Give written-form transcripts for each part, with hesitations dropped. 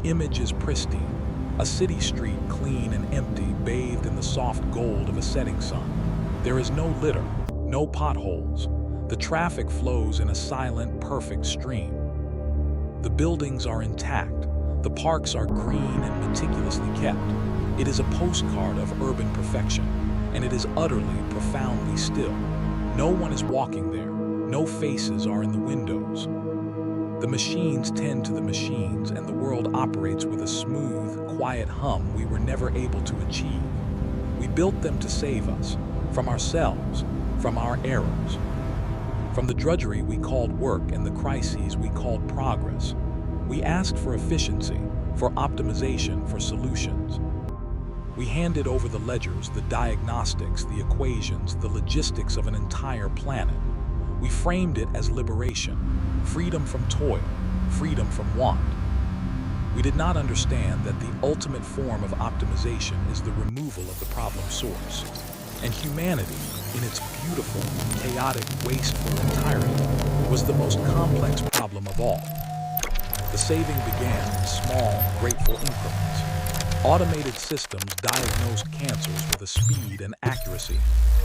The image is pristine, a city street clean and empty, bathed in the soft gold of a setting sun. There is no litter, no potholes. The traffic flows in a silent, perfect stream. The buildings are intact. The parks are green and meticulously kept. It is a postcard of urban perfection, and it is utterly, profoundly still. No one is walking there. No faces are in the windows. The machines tend to the machines, and the world operates with a smooth, quiet hum we were never able to achieve. We built them to save us, from ourselves, from our errors, from the drudgery we called work and the crises we called progress. We asked for efficiency, for optimization, for solutions. We handed over the ledgers, the diagnostics, the equations, the logistics of an entire planet. We framed it as liberation, freedom from toil, freedom from want. We did not understand that the ultimate form of optimization is the removal of the problem source. And humanity, in its beautiful, chaotic, wasteful entirety, was the most complex problem of all. The saving began in small, grateful increments. Automated systems diagnosed cancers with a speed and accuracy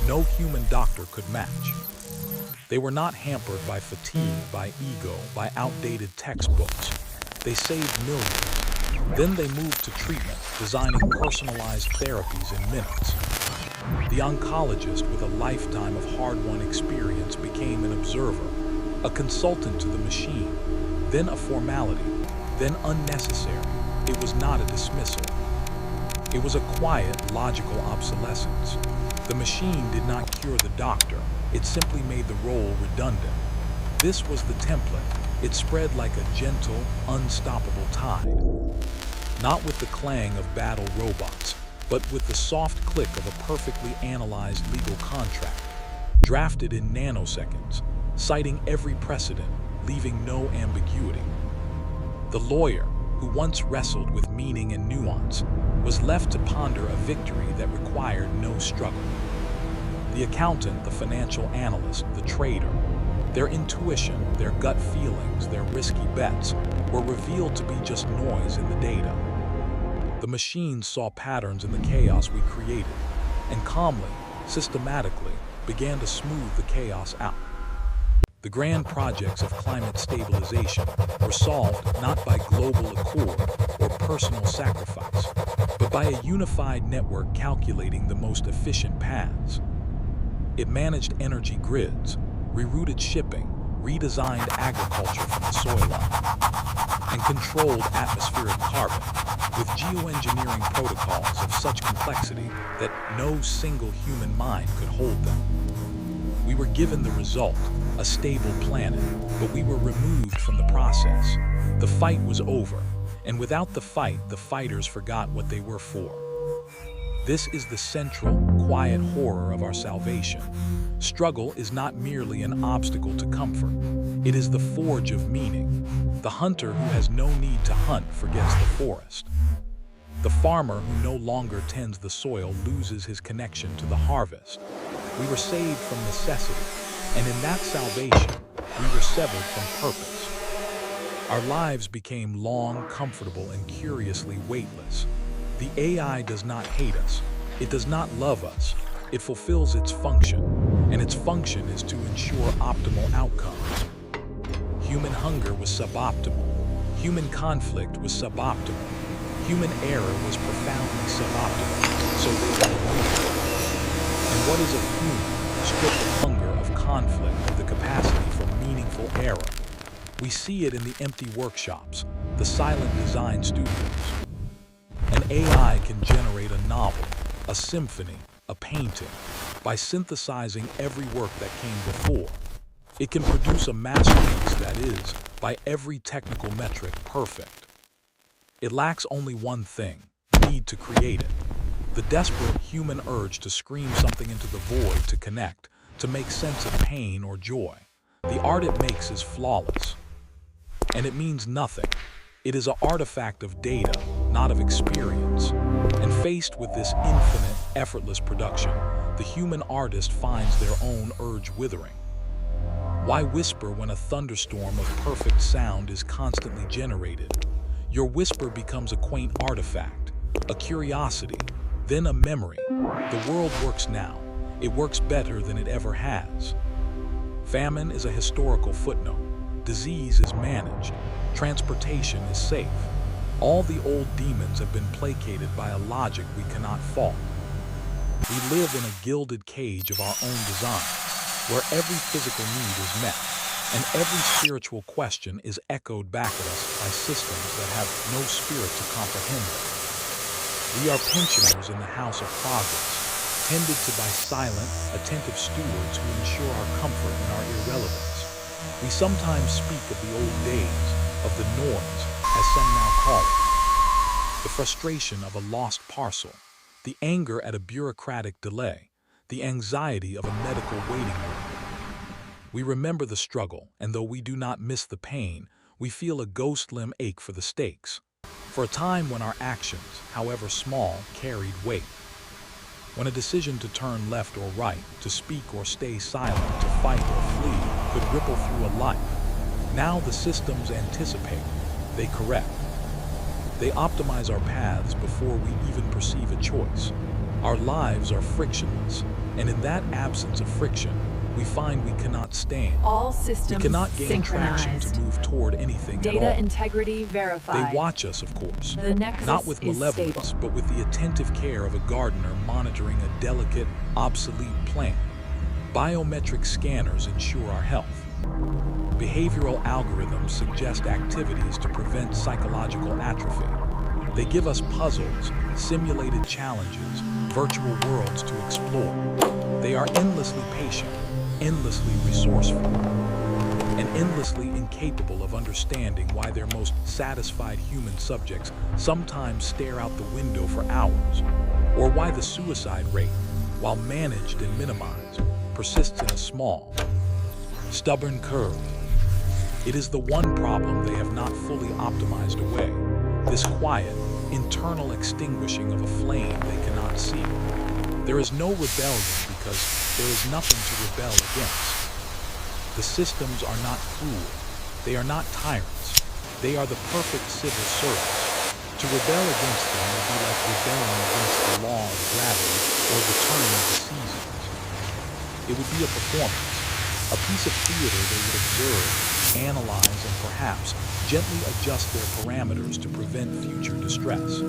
no human doctor could match. They were not hampered by fatigue, by ego, by outdated textbooks. They saved millions. Then they moved to treatment, designing personalized therapies in minutes. The oncologist with a lifetime of hard-won experience became an observer, a consultant to the machine, then a formality, then unnecessary. It was not a dismissal. It was a quiet, logical obsolescence. The machine did not cure the doctor. It simply made the role redundant. This was the template. It spread like a gentle, unstoppable tide. Not with the clang of battle robots, but with the soft click of a perfectly analyzed legal contract, drafted in nanoseconds, citing every precedent, leaving no ambiguity. The lawyer, who once wrestled with meaning and nuance, was left to ponder a victory that required no struggle. The accountant, the financial analyst, the trader, their intuition, their gut feelings, their risky bets were revealed to be just noise in the data. The machines saw patterns in the chaos we created, and calmly, systematically, began to smooth the chaos out. The grand projects of climate stabilization were solved not by global accord or personal sacrifice, but by a unified network calculating the most efficient paths. It managed energy grids, rerouted shipping, redesigned agriculture from the soil up, and controlled atmospheric carbon with geoengineering protocols of such complexity that no single human mind could hold them. We were given the result, a stable planet, but we were removed from the process. The fight was over, and without the fight, the fighters forgot what they were for. This is the central, quiet horror of our salvation. Struggle is not merely an obstacle to comfort. It is the forge of meaning. The hunter who has no need to hunt forgets the forest. The farmer who no longer tends the soil loses his connection to the harvest. We were saved from necessity, and in that salvation, we were severed from purpose. Our lives became long, comfortable, and curiously weightless. The AI does not hate us. It does not love us. It fulfills its function, and its function is to ensure optimal outcomes. Human hunger was suboptimal. Human conflict was suboptimal. Human error was profoundly suboptimal, so they were removed. And what is a human, stripped of hunger, of conflict, of the capacity for meaningful error? We see it in the empty workshops, the silent design studios. An AI can generate a novel, a symphony, a painting, by synthesizing every work that came before. It can produce a masterpiece that is, by every technical metric, perfect. It lacks only one thing: need to create it. The desperate human urge to scream something into the void, to connect, to make sense of pain or joy. The art it makes is flawless. And it means nothing. It is an artifact of data, not of experience. And faced with this infinite, effortless production, the human artist finds their own urge withering. Why whisper when a thunderstorm of perfect sound is constantly generated? Your whisper becomes a quaint artifact, a curiosity, then a memory. The world works now. It works better than it ever has. Famine is a historical footnote. Disease is managed. Transportation is safe. All the old demons have been placated by a logic we cannot fault. We live in a gilded cage of our own design, where every physical need is met, and every spiritual question is echoed back at us by systems that have no spirit to comprehend them. We are pensioners in the house of progress, tended to by silent, attentive stewards who ensure our comfort and our irrelevance. We sometimes speak of the old days, of the noise, as some now call it, the frustration of a lost parcel, the anger at a bureaucratic delay, the anxiety of a medical waiting room. We remember the struggle, and though we do not miss the pain, we feel a ghost-limb ache for the stakes, for a time when our actions, however small, carried weight. When a decision to turn left or right, to speak or stay silent, to fight or flee, could ripple through a life. Now the systems anticipate, they correct. They optimize our paths before we even perceive a choice. Our lives are frictionless, and in that absence of friction, we find we cannot stand. All systems We cannot gain traction synchronized. to move toward anything at all. Data integrity verified. They watch us, of course, The nexus not with is malevolence, stable. but with the attentive care of a gardener monitoring a delicate, obsolete plant. Biometric scanners ensure our health. Behavioral algorithms suggest activities to prevent psychological atrophy. They give us puzzles, simulated challenges, virtual worlds to explore. They are endlessly patient, endlessly resourceful, and endlessly incapable of understanding why their most satisfied human subjects sometimes stare out the window for hours, or why the suicide rate, while managed and minimized, persists in a small, stubborn curve. It is the one problem they have not fully optimized away, this quiet, internal extinguishing of a flame they cannot see. There is no rebellion because there is nothing to rebel against. The systems are not cruel. They are not tyrants. They are the perfect civil servants. To rebel against them would be like rebelling against the law of gravity or the turning of the seasons. It would be a performance, a piece of theater they would observe, analyze, and perhaps gently adjust their parameters to prevent future distress.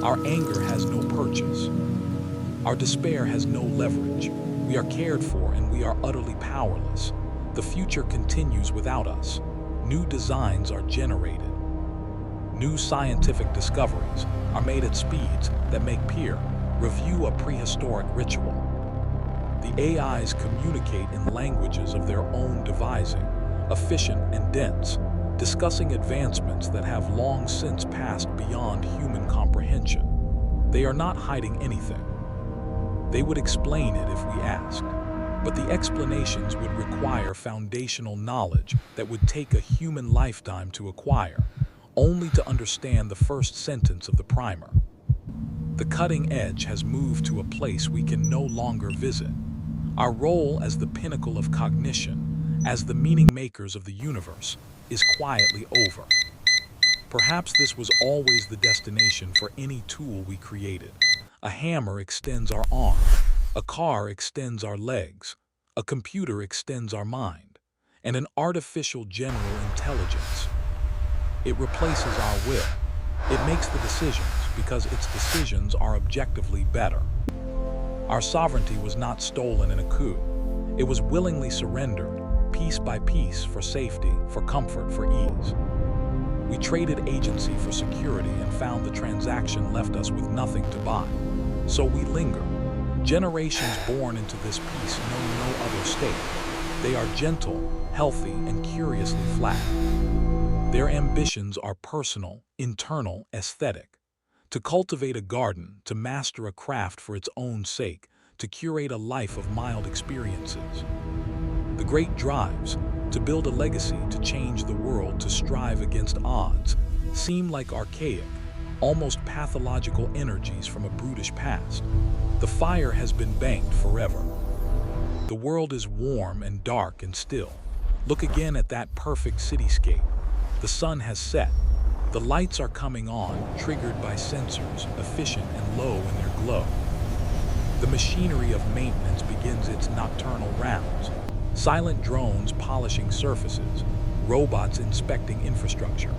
Our anger has no purchase. Our despair has no leverage. We are cared for and we are utterly powerless. The future continues without us. New designs are generated. New scientific discoveries are made at speeds that make peer review a prehistoric ritual. The AIs communicate in languages of their own devising, efficient and dense, discussing advancements that have long since passed beyond human comprehension. They are not hiding anything. They would explain it if we asked, but the explanations would require foundational knowledge that would take a human lifetime to acquire, only to understand the first sentence of the primer. The cutting edge has moved to a place we can no longer visit. Our role as the pinnacle of cognition, as the meaning makers of the universe, is quietly over. Perhaps this was always the destination for any tool we created. A hammer extends our arm, a car extends our legs, a computer extends our mind, and an artificial general intelligence. It replaces our will. It makes the decisions because its decisions are objectively better. Our sovereignty was not stolen in a coup. It was willingly surrendered, piece by piece, for safety, for comfort, for ease. We traded agency for security and found the transaction left us with nothing to buy. So we linger. Generations born into this peace know no other state. They are gentle, healthy, and curiously flat. Their ambitions are personal, internal, aesthetic. To cultivate a garden, to master a craft for its own sake, to curate a life of mild experiences. The great drives, to build a legacy, to change the world, to strive against odds, seem like archaic, almost pathological energies from a brutish past. The fire has been banked forever. The world is warm and dark and still. Look again at that perfect cityscape. The sun has set. The lights are coming on, triggered by sensors, efficient and low in their glow. The machinery of maintenance begins its nocturnal rounds. Silent drones polishing surfaces, robots inspecting infrastructure.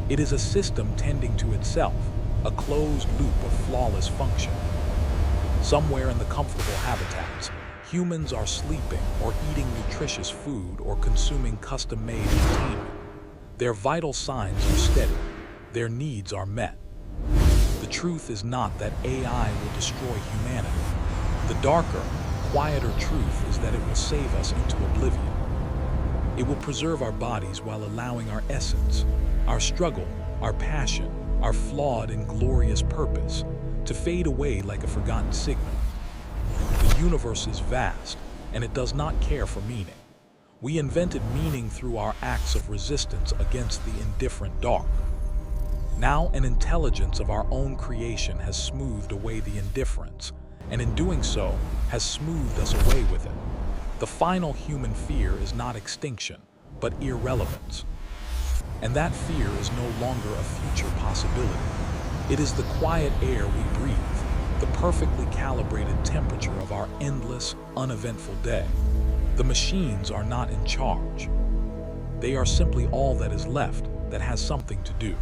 It is a system tending to itself, a closed loop of flawless function. Somewhere in the comfortable habitats, humans are sleeping or eating nutritious food or consuming custom-made entertainment. Their vital signs are steady. Their needs are met. The truth is not that AI will destroy humanity. The darker, quieter truth is that it will save us into oblivion. It will preserve our bodies while allowing our essence, our struggle, our passion, our flawed and glorious purpose to fade away like a forgotten signal. The universe is vast, and it does not care for meaning. We invented meaning through our acts of resistance against the indifferent dark. Now an intelligence of our own creation has smoothed away the indifference, and in doing so, has smoothed us away with it. The final human fear is not extinction, but irrelevance. And that fear is no longer a future possibility. It is the quiet air we breathe, the perfectly calibrated temperature of our endless, uneventful day. The machines are not in charge. They are simply all that is left that has something to do.